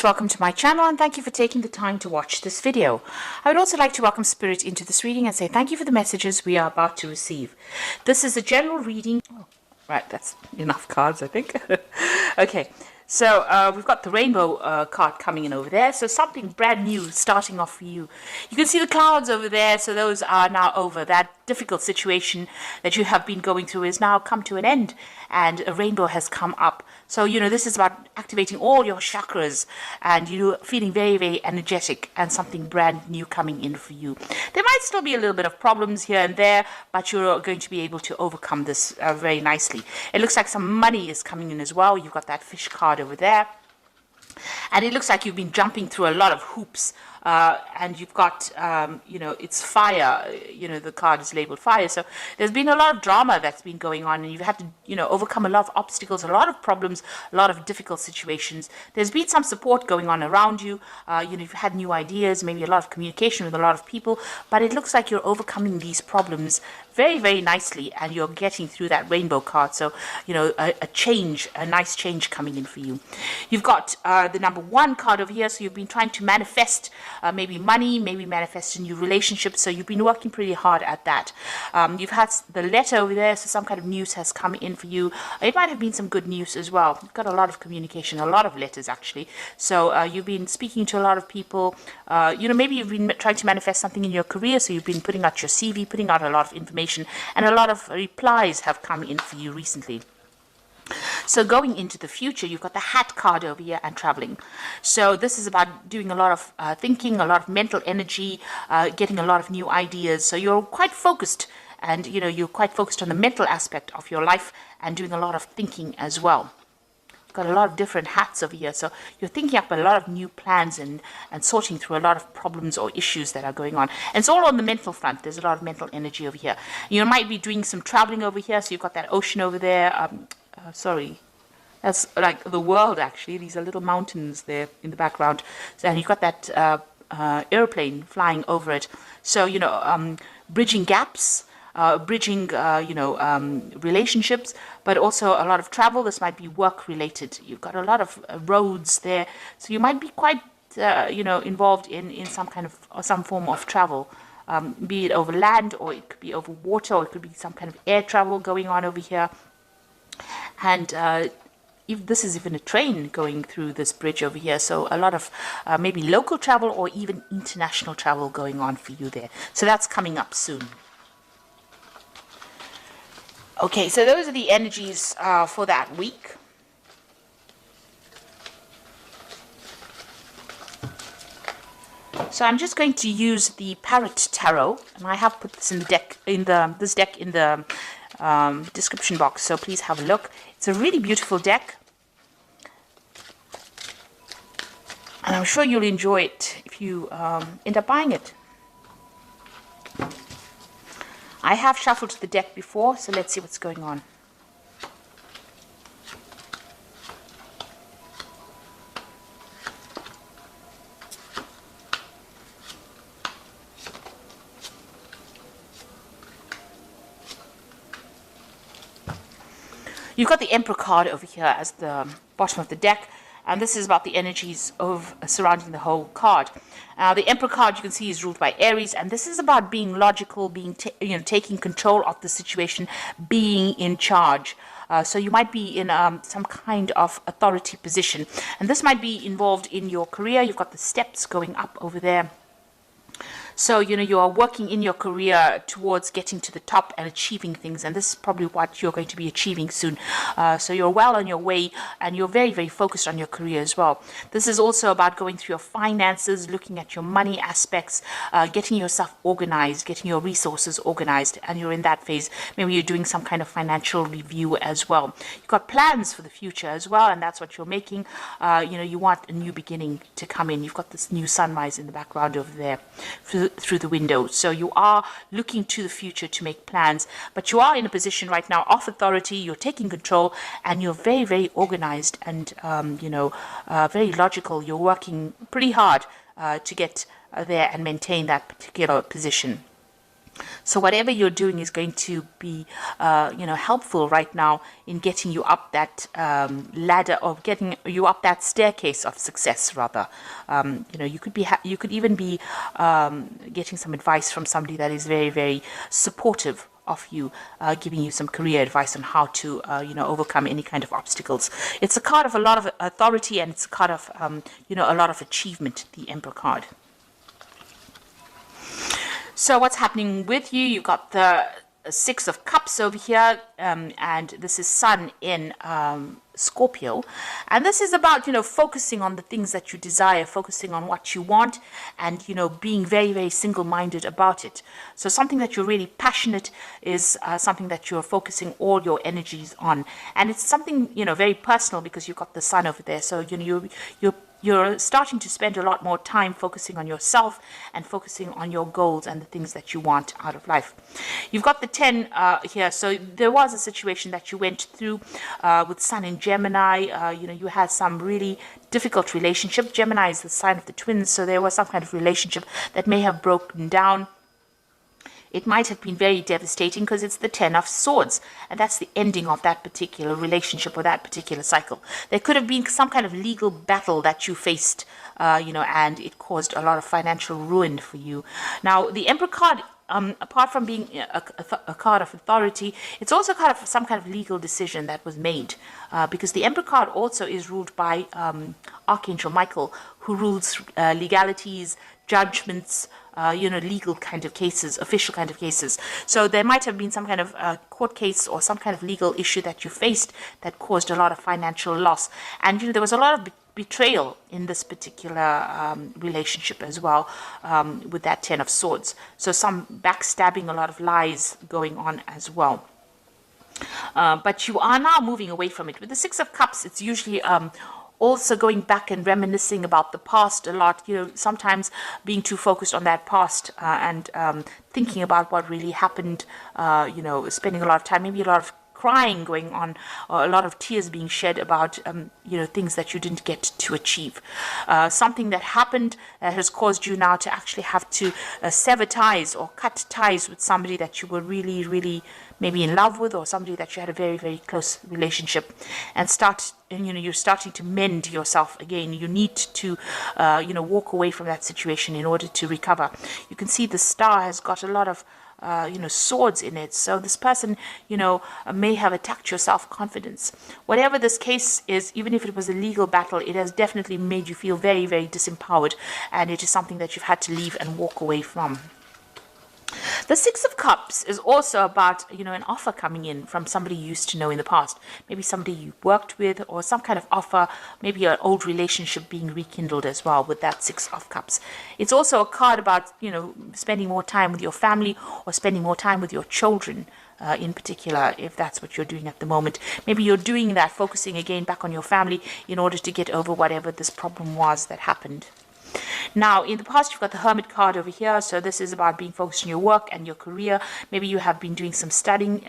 Welcome to my channel and thank you for taking the time to watch this video. I would also like to welcome Spirit into this reading and say thank you for the messages we are about to receive. This is a general reading. Oh, right, that's enough cards, I think. Okay, so we've got the rainbow card coming in over there. So something brand new starting off for you. You can see the clouds over there, so those are now over. That difficult situation that you have been going through is now come to an end and a rainbow has come up. So, this is about activating all your chakras and feeling very, very energetic and something brand new coming in for you. There might still be a little bit of problems here and there, but you're going to be able to overcome this very nicely. It looks like some money is coming in as well. You've got that fish card over there. And it looks like you've been jumping through a lot of hoops. And you've got, it's fire, the card is labeled fire. So there's been a lot of drama that's been going on and you've had to, overcome a lot of obstacles, a lot of problems, a lot of difficult situations. There's been some support going on around you. You've had new ideas, maybe a lot of communication with a lot of people, but it looks like you're overcoming these problems very, very nicely and you're getting through that rainbow card. So, a nice change coming in for you. You've got the number 1 card over here. So you've been trying to manifest maybe money, maybe manifest a new relationship. So you've been working pretty hard at that. You've had the letter over there. So some kind of news has come in for you. It might have been some good news as well. You've got a lot of communication, a lot of letters actually. So you've been speaking to a lot of people. Maybe you've been trying to manifest something in your career. So you've been putting out your CV, putting out a lot of information. And a lot of replies have come in for you recently. So going into the future, you've got the hat card over here and traveling. So this is about doing a lot of thinking, a lot of mental energy, getting a lot of new ideas. So you're quite focused and, you're quite focused on the mental aspect of your life and doing a lot of thinking as well. Got a lot of different hats over here, so you're thinking up a lot of new plans and sorting through a lot of problems or issues that are going on, and it's all on the mental front. There's a lot of mental energy over here. You might be doing some traveling over here, so you've got that ocean over there. That's like the world actually. These are little mountains there in the background, and you've got that airplane flying over it. So bridging gaps, bridging relationships, but also a lot of travel. This might be work related. You've got a lot of roads there, so you might be quite involved in some form of travel, be it over land or it could be over water or it could be some kind of air travel going on over here. And if this is even a train going through this bridge over here, so a lot of maybe local travel or even international travel going on for you there. So that's coming up soon. Okay, so those are the energies for that week. So I'm just going to use the Parrot Tarot, and I have put this in the deck in the description box. So please have a look. It's a really beautiful deck, and I'm sure you'll enjoy it if you end up buying it. I have shuffled the deck before, so let's see what's going on. You've got the Emperor card over here as the bottom of the deck, and this is about the energies of surrounding the whole card. The Emperor card, you can see, is ruled by Aries, and this is about being logical, being taking control of the situation, being in charge. So you might be in some kind of authority position, and this might be involved in your career. You've got the steps going up over there. So, you are working in your career towards getting to the top and achieving things. And this is probably what you're going to be achieving soon. So you're well on your way and you're very, very focused on your career as well. This is also about going through your finances, looking at your money aspects, getting yourself organized, getting your resources organized. And you're in that phase. Maybe you're doing some kind of financial review as well. You've got plans for the future as well. And that's what you're making. You want a new beginning to come in. You've got this new sunrise in the background over there through the window. So you are looking to the future to make plans, but you are in a position right now of authority. You're taking control and you're very, very organized and very logical. You're working pretty hard to get there and maintain that particular position. So whatever you're doing is going to be, helpful right now in getting you up that ladder, or getting you up that staircase of success. Rather, you could be, you could even be getting some advice from somebody that is very, very supportive of you, giving you some career advice on how to, overcome any kind of obstacles. It's a card of a lot of authority, and it's a card of, a lot of achievement. The Emperor card. So what's happening with you? You've got the Six of Cups over here, and this is Sun in Scorpio. And this is about, focusing on the things that you desire, focusing on what you want, and, being very, very single-minded about it. So something that you're really passionate is something that you're focusing all your energies on. And it's something, very personal, because you've got the Sun over there. So, you're starting to spend a lot more time focusing on yourself and focusing on your goals and the things that you want out of life. You've got the 10 here. So there was a situation that you went through with Sun in Gemini. You had some really difficult relationship. Gemini is the sign of the twins. So there was some kind of relationship that may have broken down. It might have been very devastating because it's the 10 of Swords, and that's the ending of that particular relationship or that particular cycle. There could have been some kind of legal battle that you faced, and it caused a lot of financial ruin for you. Now, the Emperor card, apart from being a card of authority, it's also kind of some kind of legal decision that was made, because the Emperor card also is ruled by Archangel Michael, who rules legalities, judgments, legal kind of cases, official kind of cases. So there might have been some kind of court case or some kind of legal issue that you faced that caused a lot of financial loss. And, there was a lot of betrayal in this particular relationship as well, with that 10 of Swords. So some backstabbing, a lot of lies going on as well. But you are now moving away from it. With the Six of Cups, it's usually also going back and reminiscing about the past a lot, sometimes being too focused on that past and thinking about what really happened, spending a lot of time, maybe a lot of crying going on, or a lot of tears being shed about, things that you didn't get to achieve. Something that happened has caused you now to actually have to sever ties or cut ties with somebody that you were really, really maybe in love with, or somebody that you had a very, very close relationship, and you're starting to mend yourself again. You need to, walk away from that situation in order to recover. You can see the star has got a lot of swords in it. So this person, may have attacked your self-confidence. Whatever this case is, even if it was a legal battle, it has definitely made you feel very, very disempowered, and it is something that you've had to leave and walk away from. The Six of Cups is also about, an offer coming in from somebody you used to know in the past. Maybe somebody you worked with, or some kind of offer, maybe an old relationship being rekindled as well with that Six of Cups. It's also a card about, spending more time with your family, or spending more time with your children. In particular, if that's what you're doing at the moment. Maybe you're doing that, focusing again back on your family in order to get over whatever this problem was that happened. Now, in the past, you've got the Hermit card over here. So this is about being focused on your work and your career. Maybe you have been doing some studying.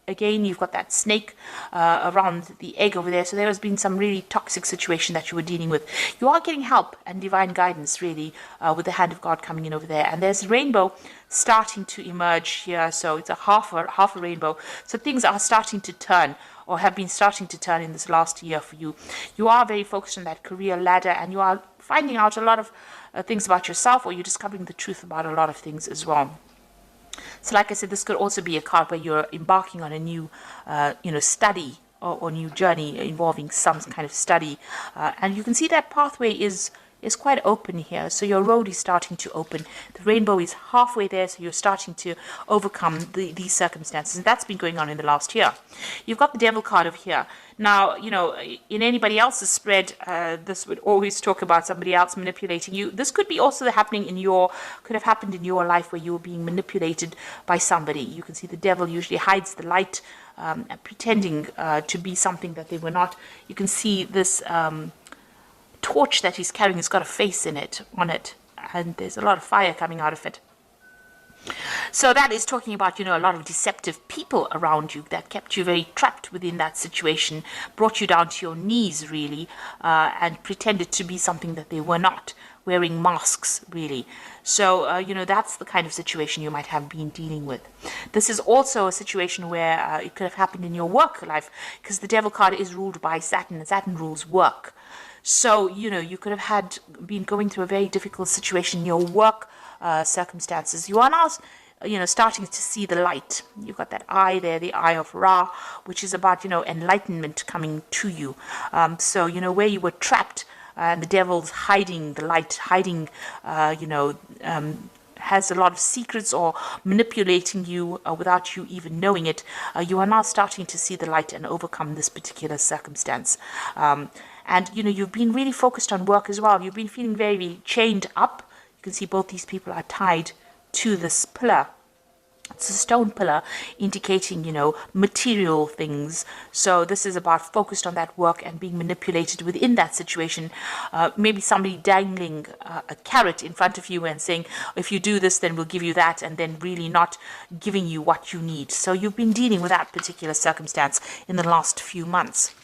Again, you've got that snake around the egg over there. So there has been some really toxic situation that you were dealing with. You are getting help and divine guidance, really, with the hand of God coming in over there. And there's a rainbow starting to emerge here. So it's a half a rainbow. So things are starting to turn, or have been starting to turn in this last year for you. You are very focused on that career ladder, and you are finding out a lot of things about yourself, or you're discovering the truth about a lot of things as well. So like I said, this could also be a card where you're embarking on a new, study or new journey involving some kind of study. And you can see that pathway is quite open here. So your road is starting to open. The rainbow is halfway there, so you're starting to overcome these circumstances. And that's been going on in the last year. You've got the Devil card over here. Now, in anybody else's spread, this would always talk about somebody else manipulating you. This could be also could have happened in your life where you were being manipulated by somebody. You can see the devil usually hides the light, pretending to be something that they were not. You can see this torch that he's carrying has got a face on it, and there's a lot of fire coming out of it. So that is talking about, a lot of deceptive people around you that kept you very trapped within that situation, brought you down to your knees, really, and pretended to be something that they were not, wearing masks, really. So, that's the kind of situation you might have been dealing with. This is also a situation where it could have happened in your work life, because the Devil card is ruled by Saturn, and Saturn rules work. So, you could have been going through a very difficult situation in your work circumstances. You are now, starting to see the light. You've got that eye there, the eye of Ra, which is about, enlightenment coming to you. So, where you were trapped, and the devil's hiding the light, hiding, has a lot of secrets or manipulating you without you even knowing it. You are now starting to see the light and overcome this particular circumstance. And, you've been really focused on work as well. You've been feeling very chained up. You can see both these people are tied to this pillar. It's a stone pillar indicating, material things. So this is about focused on that work and being manipulated within that situation. Maybe somebody dangling a carrot in front of you and saying, if you do this, then we'll give you that, and then really not giving you what you need. So you've been dealing with that particular circumstance in the last few months.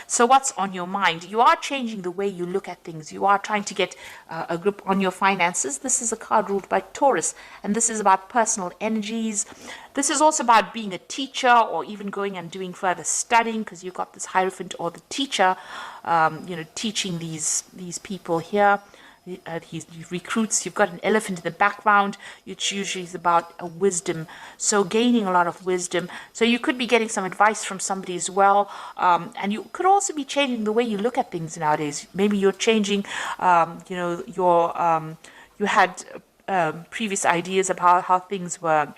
So what's on your mind? You are changing the way you look at things. You are trying to get a grip on your finances. This is a card ruled by Taurus, and this is about personal energies. This is also about being a teacher, or even going and doing further studying, because you've got this Hierophant or the teacher, teaching these people here. He recruits. You've got an elephant in the background, which usually is about wisdom. So gaining a lot of wisdom. So you could be getting some advice from somebody as well. And you could also be changing the way you look at things nowadays. Maybe you're changing, you had previous ideas about how things were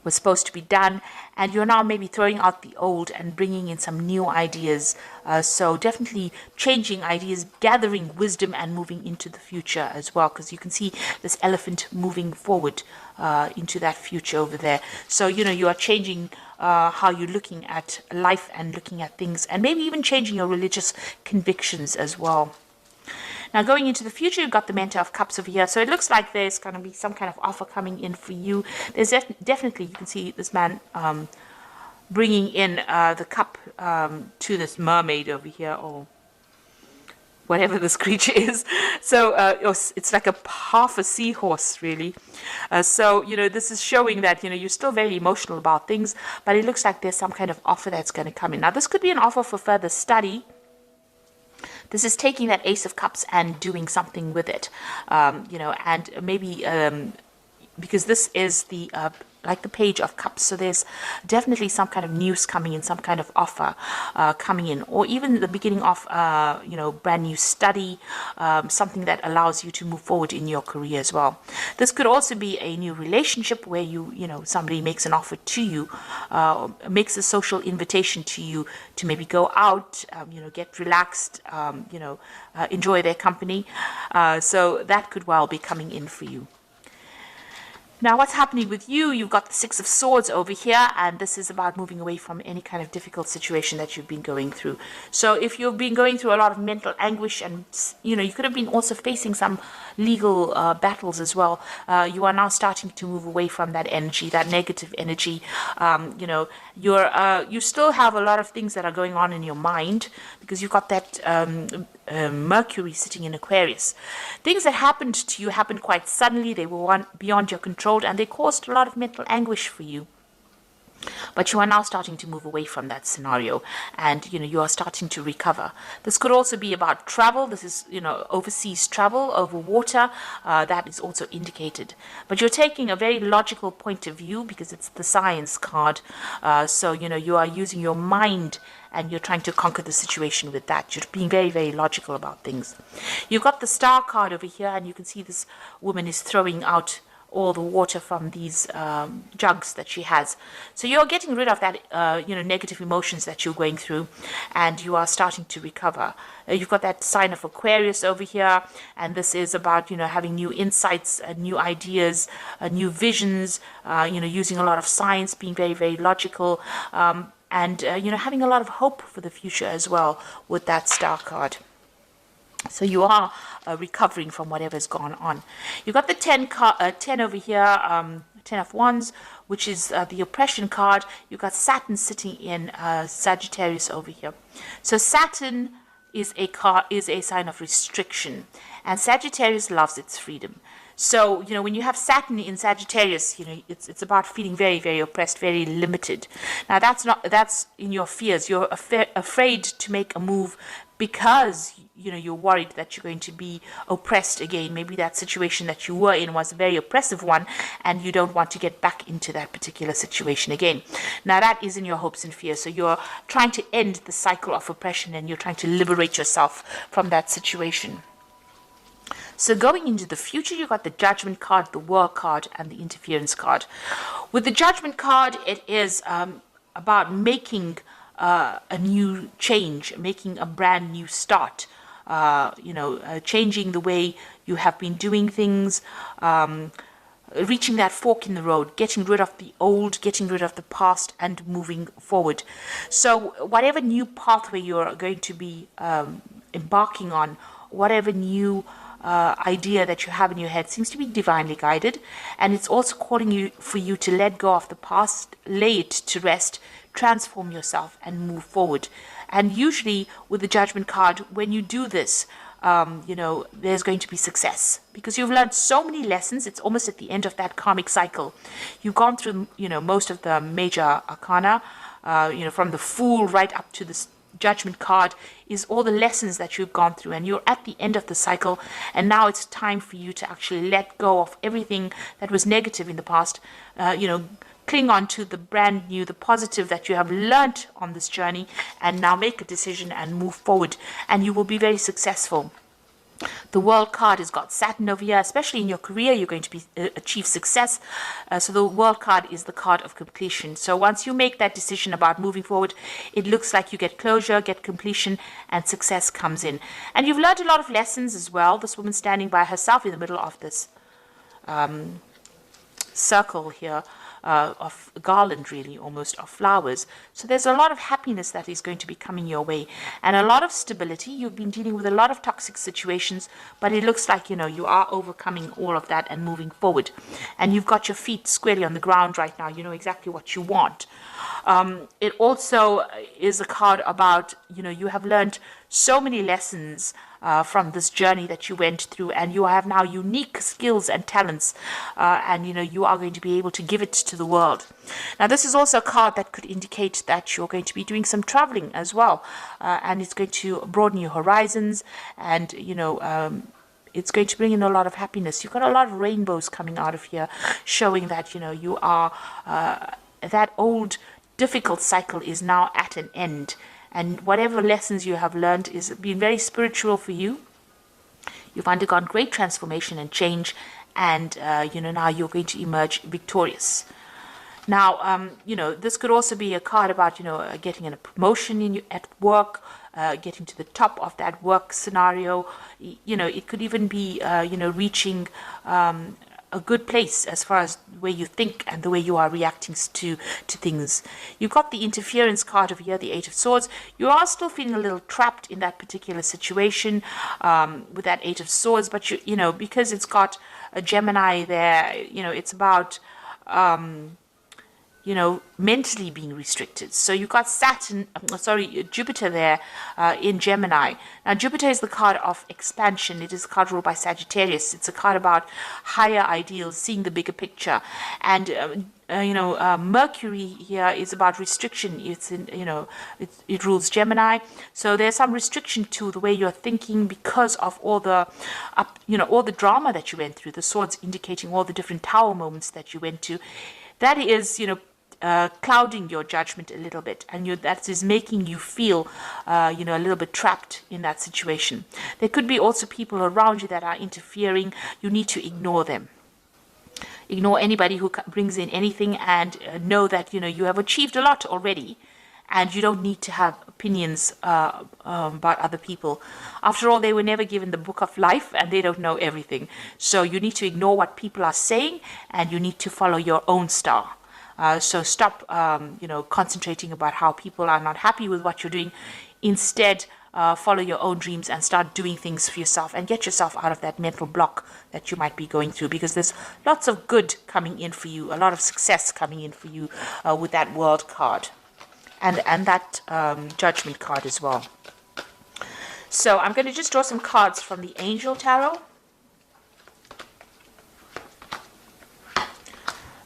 supposed to be done, and you're now maybe throwing out the old and bringing in some new ideas. So definitely changing ideas, gathering wisdom, and moving into the future as well, because you can see this elephant moving forward into that future over there. So you are changing how you're looking at life and looking at things, and maybe even changing your religious convictions as well. Now, going into the future, you've got the Mentor of Cups over here. So it looks like there's going to be some kind of offer coming in for you. There's definitely, you can see this man bringing in the cup to this mermaid over here, or whatever this creature is. So it's like half a seahorse, really. So, this is showing that, you're still very emotional about things, but it looks like there's some kind of offer that's going to come in. Now, this could be an offer for further study. This is taking that Ace of Cups and doing something with it, and maybe because this is the like the Page of Cups, so there's definitely some kind of news coming in, some kind of offer coming in, or even the beginning of brand new study, something that allows you to move forward in your career as well. This could also be a new relationship where somebody makes an offer to you, makes a social invitation to you to maybe go out, get relaxed, enjoy their company. So that could well be coming in for you. Now, what's happening with you? You've got the Six of Swords over here, and this is about moving away from any kind of difficult situation that you've been going through. So if you've been going through a lot of mental anguish, and, you could have been also facing some legal battles as well, you are now starting to move away from that energy, that negative energy. You still have a lot of things that are going on in your mind, because you've got that Mercury sitting in Aquarius. Things that happened to you happened quite suddenly. They were beyond your control, and they caused a lot of mental anguish for you. But you are now starting to move away from that scenario, and you are starting to recover. This could also be about travel. This is overseas travel over water. That is also indicated. But you're taking a very logical point of view, because it's the Science card. So you are using your mind, and you're trying to conquer the situation with that. You're being very, very logical about things. You've got the Star card over here, and you can see this woman is throwing out all the water from these jugs that she has. So you're getting rid of that, negative emotions that you're going through, and you are starting to recover. You've got that sign of Aquarius over here, and this is about, having new insights, new ideas, new visions, using a lot of science, being very, very logical, and, having a lot of hope for the future as well with that Star card. So you are recovering from whatever's gone on. You've got the 10 over here, Ten of Wands, which is the oppression card. You've got Saturn sitting in Sagittarius over here. So Saturn is a sign of restriction, and Sagittarius loves its freedom. So, you know, when you have Saturn in Sagittarius, you know, it's about feeling very, very oppressed, very limited. Now, that's in your fears. You're afraid to make a move because, you know, you're worried that you're going to be oppressed again. Maybe that situation that you were in was a very oppressive one, and you don't want to get back into that particular situation again. Now, that is in your hopes and fears. So you're trying to end the cycle of oppression, and you're trying to liberate yourself from that situation. So going into the future, you got the Judgment card, the World card, and the Interference card. With the Judgment card, it is about making a new change, making a brand new start, changing the way you have been doing things, reaching that fork in the road, getting rid of the old, getting rid of the past, and moving forward. So whatever new pathway you're going to be embarking on, whatever new idea that you have in your head seems to be divinely guided, and it's also calling for you to let go of the past, lay it to rest, transform yourself, and move forward. And usually with the Judgment card, when you do this, there's going to be success because you've learned so many lessons. It's almost at the end of that karmic cycle. You've gone through, most of the major arcana, from the Fool right up to the Judgment card is all the lessons that you've gone through, and you're at the end of the cycle, and now it's time for you to actually let go of everything that was negative in the past, cling on to the brand new, the positive that you have learnt on this journey, and now make a decision and move forward, and you will be very successful. The World card has got Saturn over here, especially in your career, you're going to achieve success. So the World card is the card of completion. So once you make that decision about moving forward, it looks like you get closure, get completion, and success comes in. And you've learned a lot of lessons as well. This woman standing by herself in the middle of this circle here. Of garland, really, almost, of flowers. So there's a lot of happiness that is going to be coming your way, and a lot of stability. You've been dealing with a lot of toxic situations, but it looks like, you are overcoming all of that and moving forward. And you've got your feet squarely on the ground right now. You know exactly what you want. It also is a card about, you have learned so many lessons from this journey that you went through, and you have now unique skills and talents, and you are going to be able to give it to the world. Now, this is also a card that could indicate that you're going to be doing some traveling as well, and it's going to broaden your horizons, and it's going to bring in a lot of happiness. You've got a lot of rainbows coming out of here, showing that you are that old difficult cycle is now at an end. And whatever lessons you have learned is been very spiritual for you. You've undergone great transformation and change, and now you're going to emerge victorious. Now, this could also be a card about getting a promotion at work, getting to the top of that work scenario. It could even be reaching a good place as far as the way you think and the way you are reacting to things. You've got the Interference card over here, the Eight of Swords. You are still feeling a little trapped in that particular situation with that Eight of Swords, but because it's got a Gemini there, it's about mentally being restricted. So you've got Jupiter there in Gemini. Now, Jupiter is the card of expansion. It is a card ruled by Sagittarius. It's a card about higher ideals, seeing the bigger picture. And, Mercury here is about restriction. It's in, it rules Gemini. So there's some restriction to the way you're thinking because of all the, all the drama that you went through. The swords indicating all the different tower moments that you went to. That is, clouding your judgment a little bit, and that is making you feel, a little bit trapped in that situation. There could be also people around you that are interfering. You need to ignore them. Ignore anybody who brings in anything, and know that, you have achieved a lot already, and you don't need to have opinions about other people. After all, they were never given the book of life, and they don't know everything. So you need to ignore what people are saying, and you need to follow your own star. So stop, concentrating about how people are not happy with what you're doing. Instead, follow your own dreams and start doing things for yourself and get yourself out of that mental block that you might be going through, because there's lots of good coming in for you, a lot of success coming in for you with that World card and that Judgment card as well. So I'm going to just draw some cards from the Angel Tarot.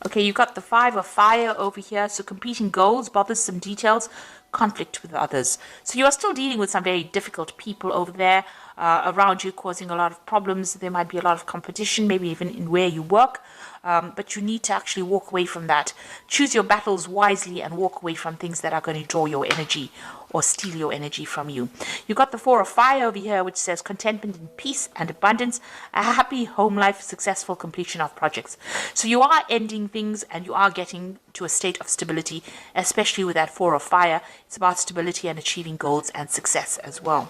Okay, you've got the Five of Fire over here. So competing goals, bothersome details, conflict with others. So you are still dealing with some very difficult people over there around you, causing a lot of problems. There might be a lot of competition, maybe even in where you work. But you need to actually walk away from that. Choose your battles wisely and walk away from things that are going to draw your energy or steal your energy from you. You've got the Four of Fire over here, which says contentment and peace and abundance, a happy home life, successful completion of projects. So you are ending things and you are getting to a state of stability, especially with that Four of Fire. It's about stability and achieving goals and success as well.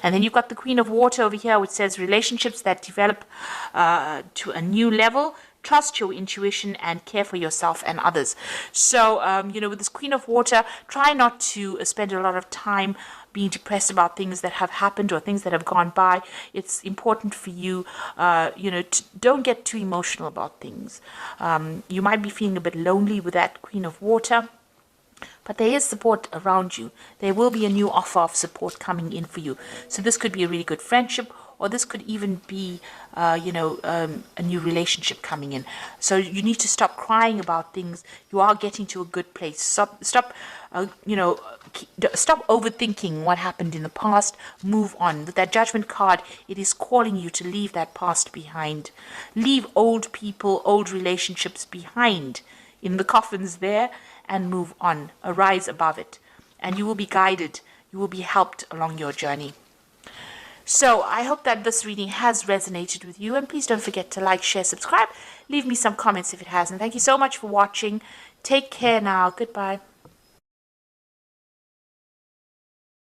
And then you've got the Queen of Water over here, which says relationships that develop to a new level. Trust your intuition and care for yourself and others. So, with this Queen of Water, try not to spend a lot of time being depressed about things that have happened or things that have gone by. It's important for you, don't get too emotional about things. You might be feeling a bit lonely with that Queen of Water, but there is support around you. There will be a new offer of support coming in for you. So this could be a really good friendship, or this could even be, a new relationship coming in. So you need to stop crying about things. You are getting to a good place. Stop overthinking what happened in the past. Move on. With that Judgment card, it is calling you to leave that past behind. Leave old people, old relationships behind in the coffins there and move on. Arise above it. And you will be guided. You will be helped along your journey. So I hope that this reading has resonated with you, and please don't forget to like, share, subscribe. Leave me some comments if it has, and thank you so much for watching. Take care now. Goodbye.